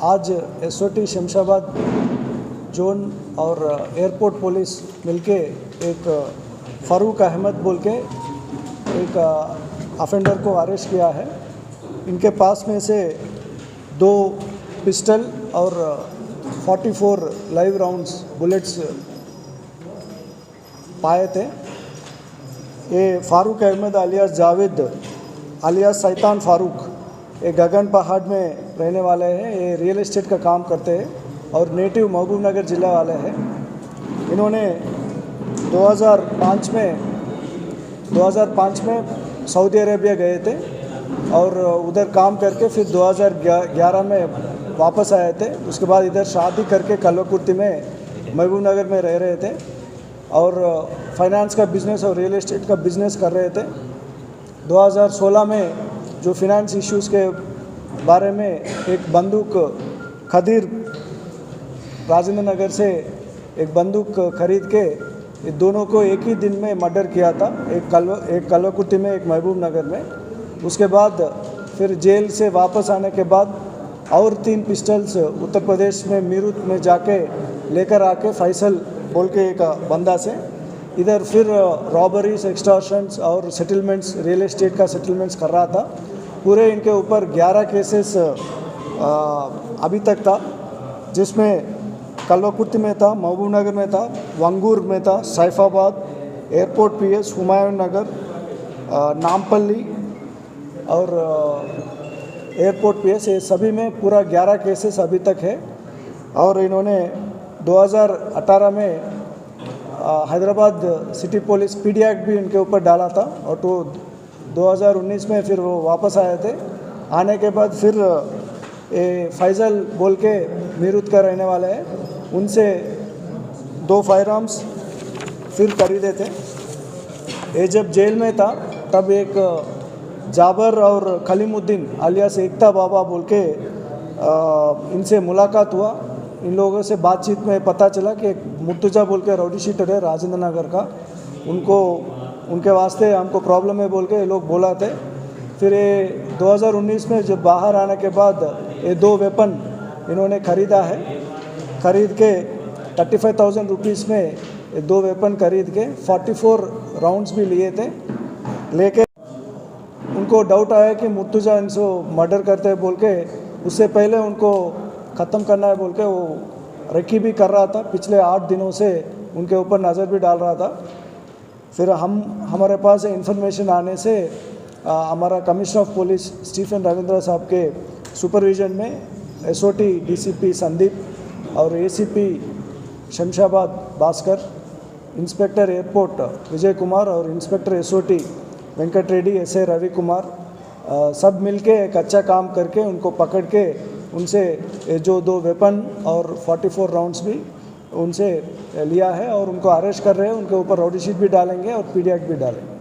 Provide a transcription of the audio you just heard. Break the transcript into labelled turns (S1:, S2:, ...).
S1: आज SOT Shamshabad zone और airport police मिलके एक फ़ारूक अहमद बोल के एक अफेंडर को अरेस्ट किया है। इनके पास में से 2 पिस्टल और 44 लाइव राउंड्स बुलेट्स पाए थे। ये फ़ारूक अहमद अलियास जावेद अलियास सैतान फ़ारूक ये गगन पहाड़ में रहने वाले हैं। ये रियल एस्टेट का काम करते हैं और नेटिव महबूब नगर ज़िला वाले हैं। इन्होंने 2005 में सऊदी अरेबिया गए थे और उधर काम करके फिर 2011 में वापस आए थे। उसके बाद इधर शादी करके कल्वकुर्ती में महबूब नगर में रह रहे थे और फाइनेंस का बिज़नेस और रियल एस्टेट का बिज़नेस कर रहे थे। 2016 में जो फिनेंस इश्यूज़ के बारे में एक बंदूक खदीर राजेंद्र नगर से एक बंदूक खरीद के ये दोनों को एक ही दिन में मर्डर किया था, एक कल्वकुर्ती में एक महबूब नगर में। उसके बाद फिर जेल से वापस आने के बाद और 3 पिस्टल्स उत्तर प्रदेश में मीरठ में जाके लेकर आके फैसल बोल के एक बंदा से इधर फिर रॉबरीज, एक्सटॉर्शंस और सेटलमेंट्स, रियल एस्टेट का सेटलमेंट्स कर रहा था। पूरे इनके ऊपर 11 केसेस अभी तक था, जिसमें कल्वकुर्ती में था, महबूब नगर में था, वंगूर में था, सैफाबाद, एयरपोर्ट पीएस, हुमायूं नगर, नामपल्ली और एयरपोर्ट पीएस, ये सभी में पूरा 11 केसेस अभी तक है। और इन्होंने 2018 में Hyderabad city police PD act भी इनके ऊपर डाला था और तो 2019 में फिर वो वापस आए थे। आने के बाद फिर फैज़ल बोल के मीरठ का रहने वाले हैं, उनसे 2 फायर आर्म्स फिर खरीदे थे। ये जब जेल में था तब एक जाबर और खलीमुद्दीन अलियास एकता बाबा बोल के इनसे मुलाकात हुआ। इन लोगों से बातचीत में पता चला कि एक मुर्तुजा बोल के राउडी शीटर है राजेंद्र नगर का, उनके वास्ते हमको प्रॉब्लम है बोल के ये लोग बोला थे। फिर ये 2019 में जब बाहर आने के बाद ये 2 वेपन इन्होंने ख़रीदा है। ख़रीद के 35,000 रुपीज़ में ये 2 वेपन खरीद के 44 राउंड्स भी लिए थे। लेके उनको डाउट आया कि मुर्तुजा इनको मर्डर करते हैं बोल के, उससे पहले उनको ख़त्म करना है बोल के वो रेकी भी कर रहा था। पिछले 8 दिनों से उनके ऊपर नज़र भी डाल रहा था। फिर हमारे पास इन्फॉर्मेशन आने से हमारा commissioner of police Stephen Ravindra साहब के सुपरविजन में एसओटी डीसीपी संदीप और ACP Shamshabad Bhaskar, inspector airport Vijay Kumar और inspector SOT Venkat Reddy, SA Ravi Kumar सब मिलके एक अच्छा काम करके उनको पकड़ के उनसे जो 2 वेपन और 44 राउंड्स भी उनसे लिया है और उनको अरेस्ट कर रहे हैं। उनके ऊपर राउडी शीट भी डालेंगे और पीडी एक्ट भी डालेंगे।